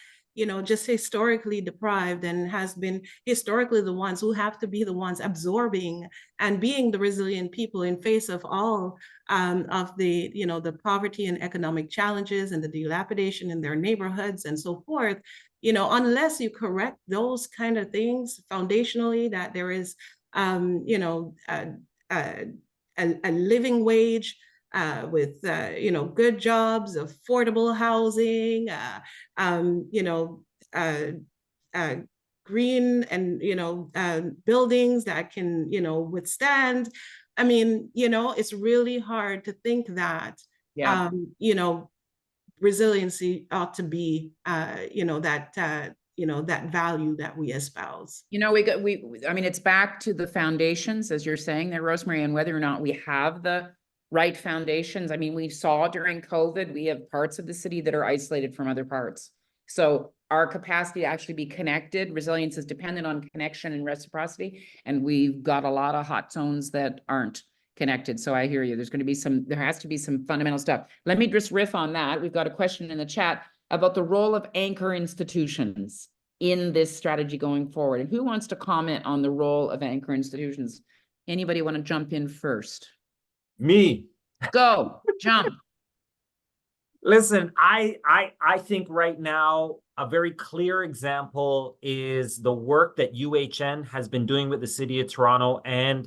just historically deprived and has been historically the ones who have to be the ones absorbing and being the resilient people in face of all of the, the poverty and economic challenges and the dilapidation in their neighborhoods and so forth, unless you correct those kind of things foundationally, that there is, a living wage, with good jobs, affordable housing, green and buildings that can withstand. I mean, it's really hard to think that resiliency ought to be that value that we espouse. I mean, it's back to the foundations, as you're saying there, Rosemary, and whether or not we have the right foundations. I mean, we saw during COVID, we have parts of the city that are isolated from other parts. So our capacity to actually be connected, resilience is dependent on connection and reciprocity. And we've got a lot of hot zones that aren't connected. So I hear you. There has to be some fundamental stuff. Let me just riff on that. We've got a question in the chat about the role of anchor institutions in this strategy going forward. And who wants to comment on the role of anchor institutions? Anybody want to jump in first? Me. Go, jump. Listen, I think right now a very clear example is the work that UHN has been doing with the City of Toronto and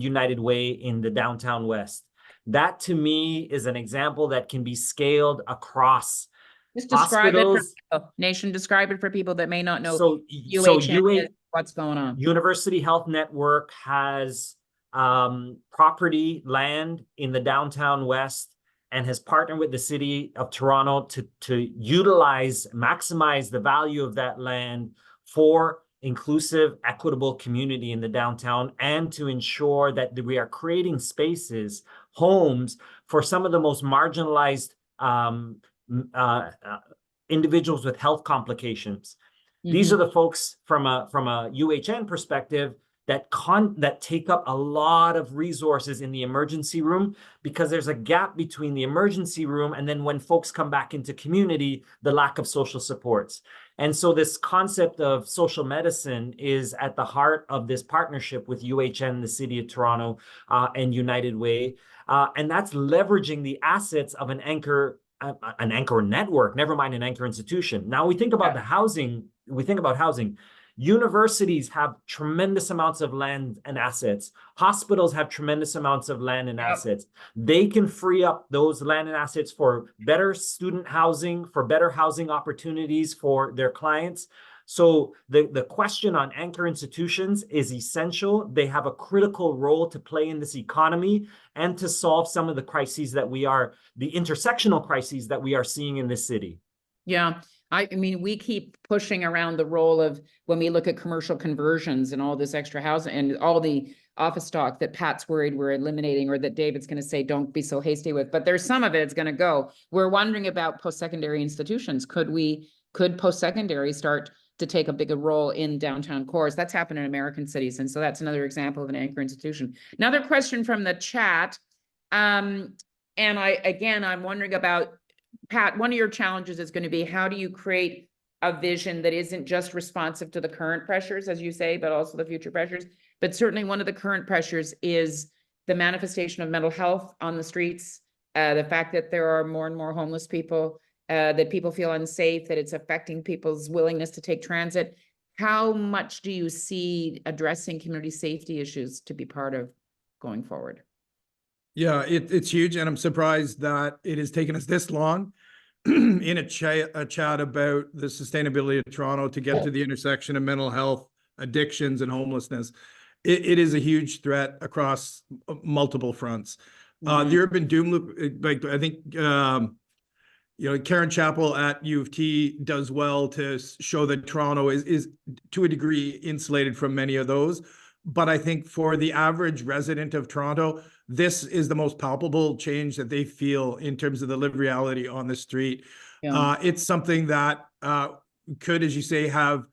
United Way in the Downtown West. That to me is an example that can be scaled across Just describe hospitals. Nation, describe it for people that may not know. So UHN, what's going on? University Health Network has property, land in the Downtown West, and has partnered with the City of Toronto to maximize the value of that land for inclusive, equitable community in the downtown, and to ensure that we are creating spaces, homes for some of the most marginalized individuals with health complications. These are the folks from a UHN perspective that take up a lot of resources in the emergency room, because there's a gap between the emergency room and then when folks come back into community, the lack of social supports. And so this concept of social medicine is at the heart of this partnership with UHN, the City of Toronto, and United Way. And that's leveraging the assets of an anchor network, never mind an anchor institution. Now we think about the housing, Universities have tremendous amounts of land and assets. Hospitals have tremendous amounts of land and assets. They can free up those land and assets for better student housing, for better housing opportunities for their clients. So the question on anchor institutions is essential. They have a critical role to play in this economy and to solve some of the crises that the intersectional crises that we are seeing in this city. Yeah. I mean, we keep pushing around the role of, when we look at commercial conversions and all this extra housing and all the office stock that Pat's worried we're eliminating, or that David's going to say, don't be so hasty with, but there's some of it's going to go. We're wondering about post-secondary institutions. Could post-secondary start to take a bigger role in downtown cores? That's happened in American cities. And so that's another example of an anchor institution. Another question from the chat. And I'm wondering about, Pat, one of your challenges is going to be, how do you create a vision that isn't just responsive to the current pressures, as you say, but also the future pressures? But certainly one of the current pressures is the manifestation of mental health on the streets, the fact that there are more and more homeless people, that people feel unsafe, that it's affecting people's willingness to take transit. How much do you see addressing community safety issues to be part of going forward? Yeah, it's huge, and I'm surprised that it has taken us this long in a chat about the sustainability of Toronto to get to the intersection of mental health, addictions, and homelessness. It is a huge threat across multiple fronts. The urban doom loop, like I think, Karen Chappell at U of T does well to show that Toronto is to a degree insulated from many of those. But I think for the average resident of Toronto, this is the most palpable change that they feel in terms of the lived reality on the street. Yeah. It's something that could, as you say, have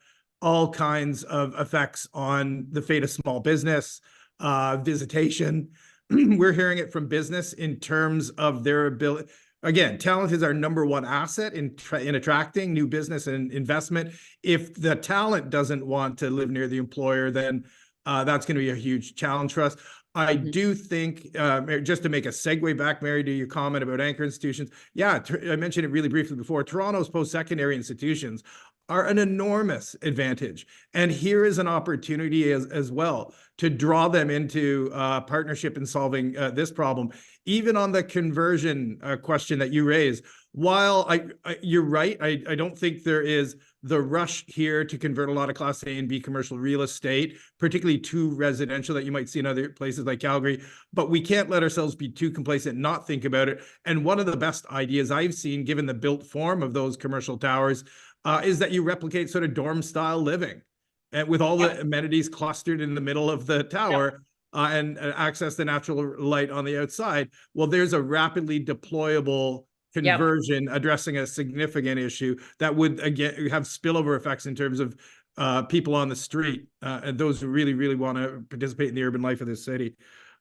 all kinds of effects on the fate of small business, visitation. We're hearing it from business in terms of their ability. Again, talent is our number one asset in attracting new business and investment. If the talent doesn't want to live near the employer, then that's going to be a huge challenge for us. I do think, just to make a segue back, Mary, to your comment about anchor institutions. Yeah, I mentioned it really briefly before. Toronto's post-secondary institutions are an enormous advantage. And here is an opportunity as well to draw them into partnership in solving this problem. Even on the conversion question that you raised, while you're right, I don't think there is the rush here to convert a lot of Class A and B commercial real estate, particularly to residential that you might see in other places like Calgary. But we can't let ourselves be too complacent and not think about it. And one of the best ideas I've seen, given the built form of those commercial towers, is that you replicate sort of dorm-style living, and with all the amenities clustered in the middle of the tower. And access the natural light on the outside. Well, there's a rapidly deployable conversion addressing a significant issue that would, again, have spillover effects in terms of people on the street and those who really, really want to participate in the urban life of this city.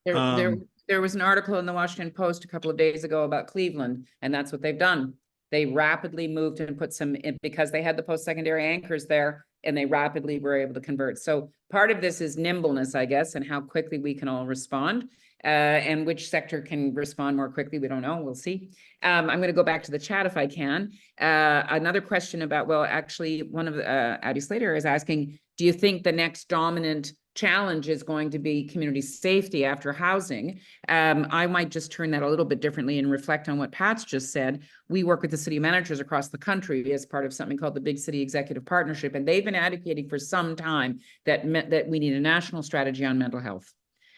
There was an article in the Washington Post a couple of days ago about Cleveland, and that's what they've done. They rapidly moved and put some in, because they had the post-secondary anchors there, and they rapidly were able to convert. So part of this is nimbleness, I guess, and how quickly we can all respond, and which sector can respond more quickly. We don't know. We'll see. I'm going to go back to the chat if I can. Another question about, well, actually, one of Addie Slater is asking, do you think the next dominant challenge is going to be community safety after housing? I might just turn that a little bit differently and reflect on what Pat's just said. We work with the city managers across the country as part of something called the Big City Executive Partnership, and they've been advocating for some time that we need a national strategy on mental health.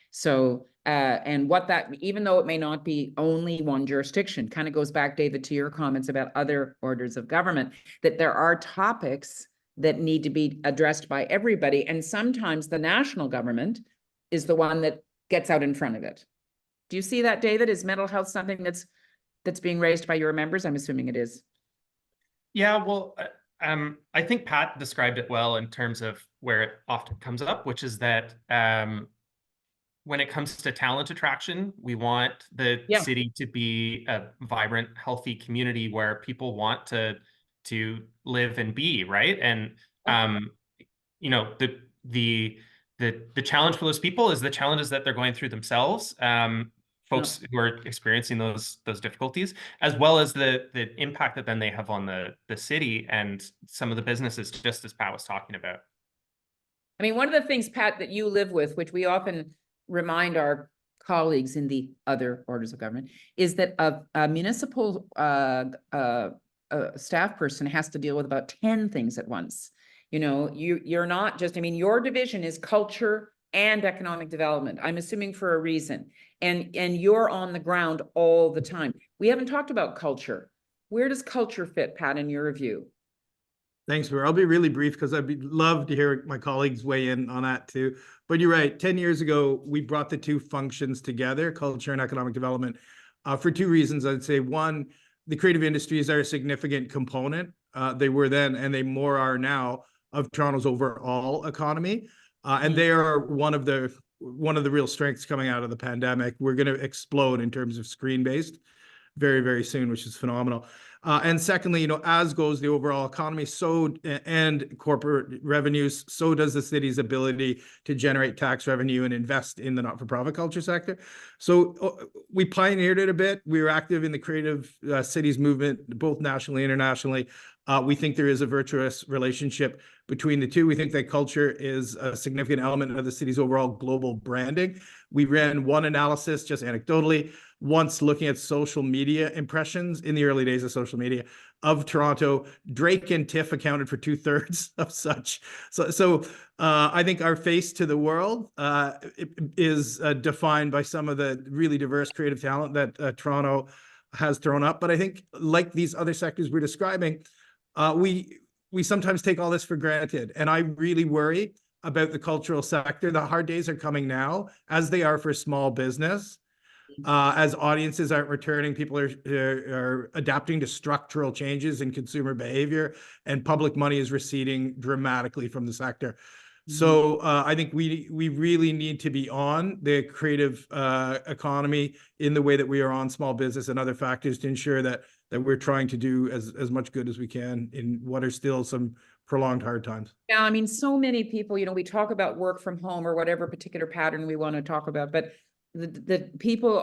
So, and what that, even though it may not be only one jurisdiction, kind of goes back, David, to your comments about other orders of government, that there are topics that need to be addressed by everybody. And sometimes the national government is the one that gets out in front of it. Do you see that, David? Is mental health something that's being raised by your members? I'm assuming it is. Yeah, well, I think Pat described it well in terms of where it often comes up, which is that when it comes to talent attraction, we want the city to be a vibrant, healthy community where people want to live and be, right? And you know, the challenge for those people is the challenges that they're going through themselves. Folks who are experiencing those difficulties, as well as the impact that then they have on the city and some of the businesses, just as Pat was talking about. I mean, one of the things, Pat, that you live with, which we often remind our colleagues in the other orders of government, is that a municipal staff person has to deal with about 10 things at once. You know, you're not just, I mean, your division is culture and economic development, I'm assuming for a reason. And you're on the ground all the time. We haven't talked about culture. Where does culture fit, Pat, in your view? Thanks, Mayor. I'll be really brief because I'd love to hear my colleagues weigh in on that too. But you're right. 10 years ago, we brought the two functions together, culture and economic development, for two reasons. I'd say one, the creative industries are a significant component. They were then, and they more are now, of Toronto's overall economy. And they are one of the real strengths coming out of the pandemic. We're going to explode in terms of screen-based very, very soon, which is phenomenal. And secondly, you know, as goes the overall economy, so and corporate revenues, so does the city's ability to generate tax revenue and invest in the not-for-profit culture sector. So we pioneered it a bit. We were active in the creative cities movement, both nationally and internationally. We think there is a virtuous relationship between the two. We think that culture is a significant element of the city's overall global branding. We ran one analysis, just anecdotally, once looking at social media impressions in the early days of social media of Toronto. Drake and Tiff accounted for 2/3 of such. So I think our face to the world is defined by some of the really diverse creative talent that Toronto has thrown up. But I think, like these other sectors we're describing, we sometimes take all this for granted. And I really worry about the cultural sector. The hard days are coming now, as they are for small business. As audiences aren't returning, people are adapting to structural changes in consumer behavior, and public money is receding dramatically from the sector. So I think we really need to be on the creative economy in the way that we are on small business and other factors to ensure that we're trying to do as much good as we can in what are still some prolonged hard times. Yeah, I mean, so many people, you know, we talk about work from home or whatever particular pattern we want to talk about, but the people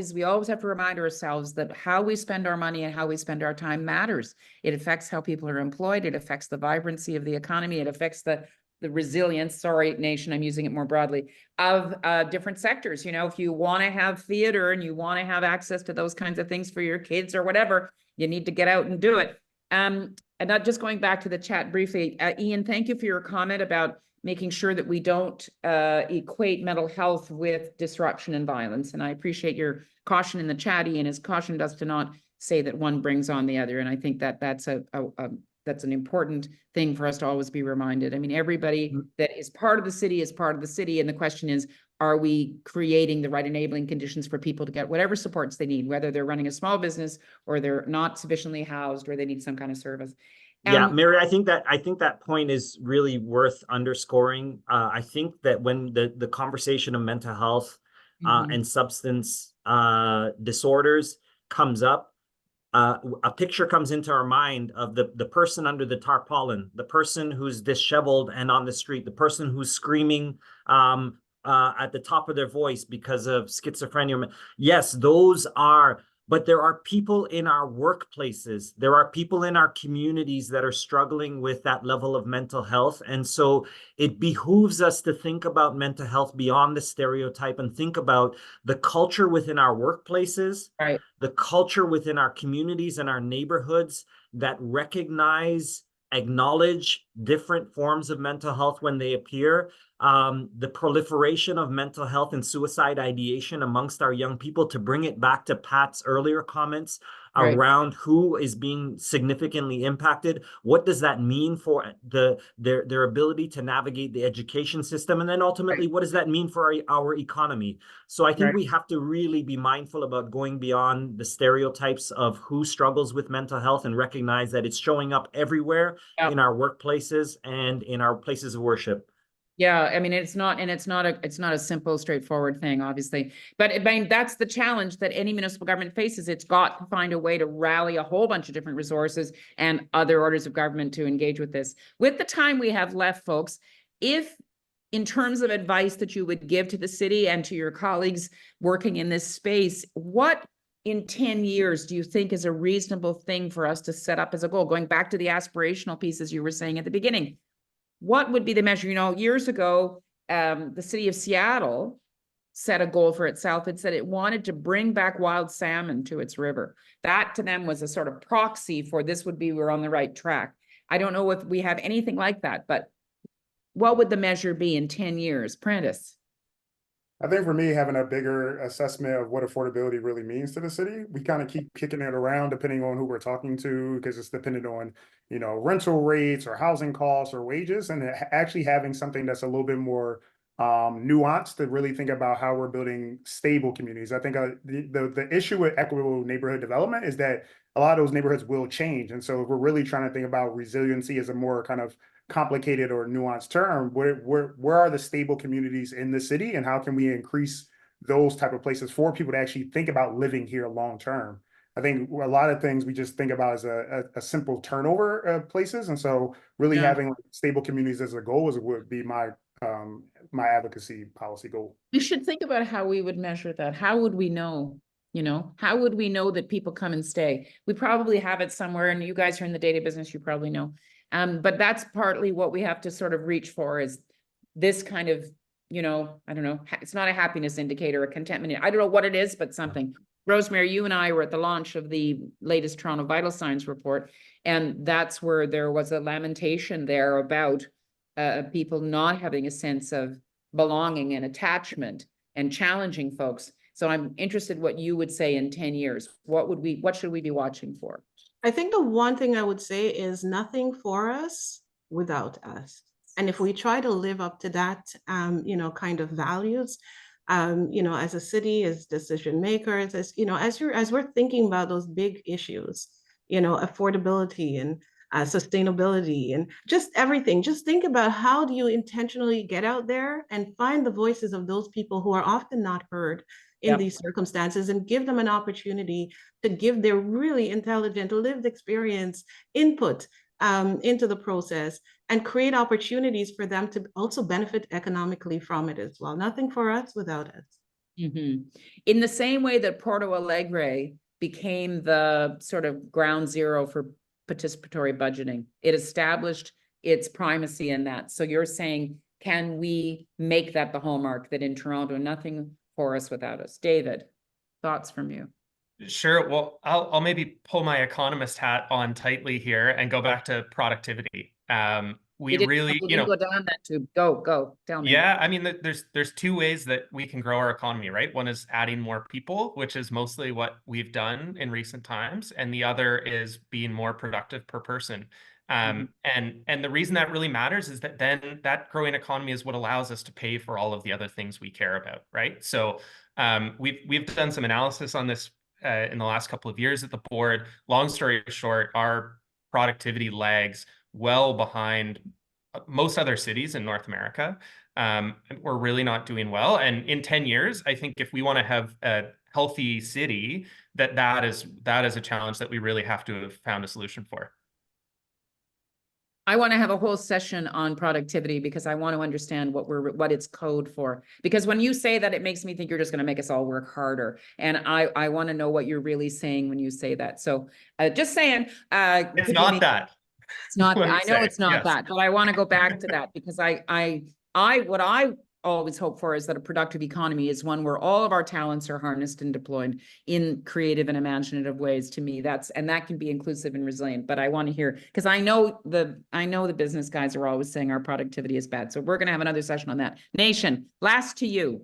we always have to remind ourselves that how we spend our money and how we spend our time matters. It affects how people are employed. It affects the vibrancy of the economy. It affects the resilience, sorry, nation, I'm using it more broadly, of different sectors. You know, if you want to have theater and you want to have access to those kinds of things for your kids or whatever, you need to get out and do it. And not just going back to the chat briefly, Ian, thank you for your comment about making sure that we don't equate mental health with disruption and violence. And I appreciate your caution in the chat. Ian has cautioned us to not say that one brings on the other. And I think that that's an important thing for us to always be reminded. I mean, everybody that is part of the city is part of the city. And the question is, are we creating the right enabling conditions for people to get whatever supports they need, whether they're running a small business or they're not sufficiently housed or they need some kind of service? Yeah, Mary, I think that point is really worth underscoring. I think that when the conversation of mental health and substance disorders comes up, a picture comes into our mind of the person under the tarpaulin, the person who's disheveled and on the street, the person who's screaming at the top of their voice because of schizophrenia. Yes, those are, but there are people in our workplaces, there are people in our communities that are struggling with that level of mental health. And so it behooves us to think about mental health beyond the stereotype and think about the culture within our workplaces, right, the culture within our communities and our neighborhoods that recognize, acknowledge, different forms of mental health when they appear, the proliferation of mental health and suicide ideation amongst our young people, to bring it back to Pat's earlier comments Right. around who is being significantly impacted. What does that mean for their ability to navigate the education system? And then ultimately, what does that mean for our economy? So I think Right. we have to really be mindful about going beyond the stereotypes of who struggles with mental health and recognize that it's showing up everywhere in our workplaces and in our places of worship. Yeah, I mean, it's not a simple, straightforward thing, obviously. But I mean, that's the challenge that any municipal government faces. It's got to find a way to rally a whole bunch of different resources and other orders of government to engage with this. With the time we have left, folks, if in terms of advice that you would give to the city and to your colleagues working in this space, what in 10 years do you think is a reasonable thing for us to set up as a goal? Going back to the aspirational pieces you were saying at the beginning. What would be the measure? You know, years ago, the city of Seattle set a goal for itself. It said it wanted to bring back wild salmon to its river. That to them was a sort of proxy for this would be, we're on the right track. I don't know if we have anything like that, but what would the measure be in 10 years? Prentice? I think for me, having a bigger assessment of what affordability really means to the city, we kind of keep kicking it around depending on who we're talking to, because it's dependent on, you know, rental rates or housing costs or wages, and actually having something that's a little bit more nuanced to really think about how we're building stable communities. I think the issue with equitable neighborhood development is that a lot of those neighborhoods will change. And so if we're really trying to think about resiliency as a more kind of complicated or nuanced term, where are the stable communities in the city, and how can we increase those type of places for people to actually think about living here long term? I think a lot of things we just think about as a simple turnover of places, and so really having stable communities as a goal would be my my advocacy policy goal. We should think about how we would measure that. How would we know? You know, how would we know that people come and stay? We probably have it somewhere, and you guys are in the data business, you probably know. But that's partly what we have to sort of reach for, is this kind of, you know, I don't know, it's not a happiness indicator, a contentment. I don't know what it is, but something. Rosemary, you and I were at the launch of the latest Toronto Vital Signs report, and that's where there was a lamentation there about people not having a sense of belonging and attachment and challenging folks. So I'm interested what you would say in 10 years. What should we be watching for? I think the one thing I would say is nothing for us without us. And if we try to live up to that, you know, kind of values, you know, as a city, as decision makers, as, you know, as we're thinking about those big issues, you know, affordability and sustainability and just everything, just think about how do you intentionally get out there and find the voices of those people who are often not heard in these circumstances, and give them an opportunity to give their really intelligent lived experience input into the process, and create opportunities for them to also benefit economically from it as well. Nothing for us without us. Mm-hmm. In the same way that Porto Alegre became the sort of ground zero for participatory budgeting, it established its primacy in that. So you're saying, can we make that the hallmark, that in Toronto, nothing for us without us? David, thoughts from you? Sure. Well, I'll maybe pull my economist hat on tightly here and go back to productivity. We really, you know, go down that tube. Go, tell me. Yeah, I mean, there's two ways that we can grow our economy, right? One is adding more people, which is mostly what we've done in recent times, and the other is being more productive per person. And the reason that really matters is that then that growing economy is what allows us to pay for all of the other things we care about, right? So we've done some analysis on this in the last couple of years at the board. Long story short, our productivity lags well behind most other cities in North America. We're really not doing well. And in 10 years, I think if we want to have a healthy city, that is a challenge that we really have to have found a solution for. I want to have a whole session on productivity, because I want to understand what it's code for. Because when you say that, it makes me think you're just going to make us all work harder. And I want to know what you're really saying when you say that. So just saying. It's not that. It's not. I know it's not that, but I want to go back to that, because what I always hope for is that a productive economy is one where all of our talents are harnessed and deployed in creative and imaginative ways. To me, that can be inclusive and resilient. But I want to hear, because I know the business guys are always saying our productivity is bad. So we're going to have another session on that. Nation, last to you.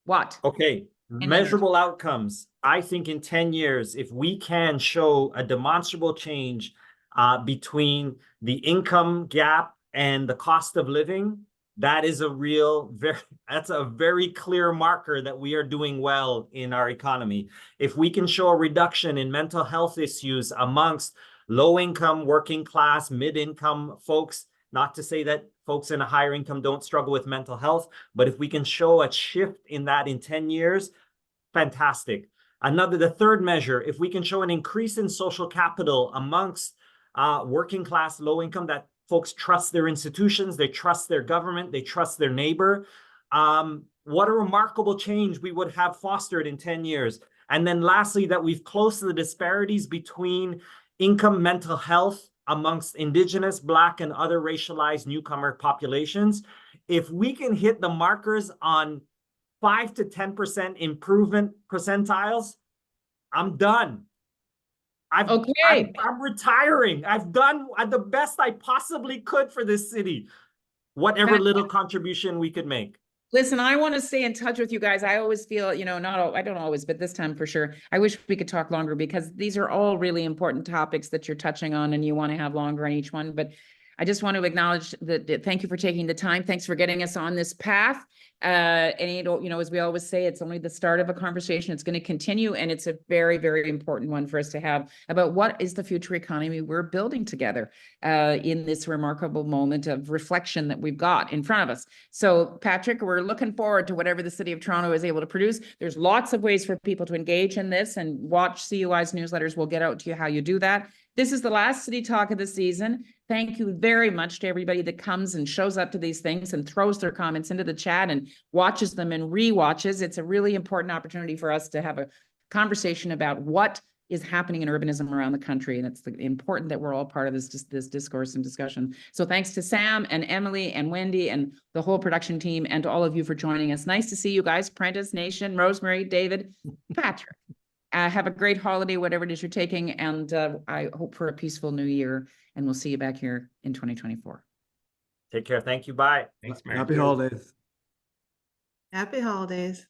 What? Okay. Measurable outcomes. I think in 10 years, if we can show a demonstrable change between the income gap and the cost of living, that is that's a very clear marker that we are doing well in our economy. If we can show a reduction in mental health issues amongst low income, working class, mid-income folks, not to say that folks in a higher income don't struggle with mental health, but if we can show a shift in that in 10 years, fantastic. The third measure, if we can show an increase in social capital amongst working class, low income, that folks trust their institutions, they trust their government, they trust their neighbor. What a remarkable change we would have fostered in 10 years. And then lastly, that we've closed the disparities between income, mental health amongst Indigenous, Black, and other racialized newcomer populations. If we can hit the markers on 5 to 10% improvement percentiles, I'm done. I'm retiring. I've done the best I possibly could for this city, whatever little contribution we could make. Listen, I want to stay in touch with you guys. I always feel, I don't always, but this time for sure, I wish we could talk longer, because these are all really important topics that you're touching on, and you want to have longer on each one. But I just want to acknowledge that thank you for taking the time. Thanks for getting us on this path. And as we always say, it's only the start of a conversation. It's going to continue, and it's a very, very important one for us to have about what is the future economy we're building together in this remarkable moment of reflection that we've got in front of us. So, Patrick, we're looking forward to whatever the City of Toronto is able to produce. There's lots of ways for people to engage in this, and watch CUI's newsletters. We'll get out to you how you do that. This is the last City Talk of the season. Thank you very much to everybody that comes and shows up to these things and throws their comments into the chat and watches them and re-watches. It's a really important opportunity for us to have a conversation about what is happening in urbanism around the country. And it's important that we're all part of this discourse and discussion. So thanks to Sam and Emily and Wendy and the whole production team, and to all of you for joining us. Nice to see you guys. Prentice, Nation, Rosemary, David, Patrick. Have a great holiday, whatever it is you're taking. And I hope for a peaceful new year. And we'll see you back here in 2024. Take care. Thank you. Bye. Thanks, Mary. Happy holidays. Happy holidays.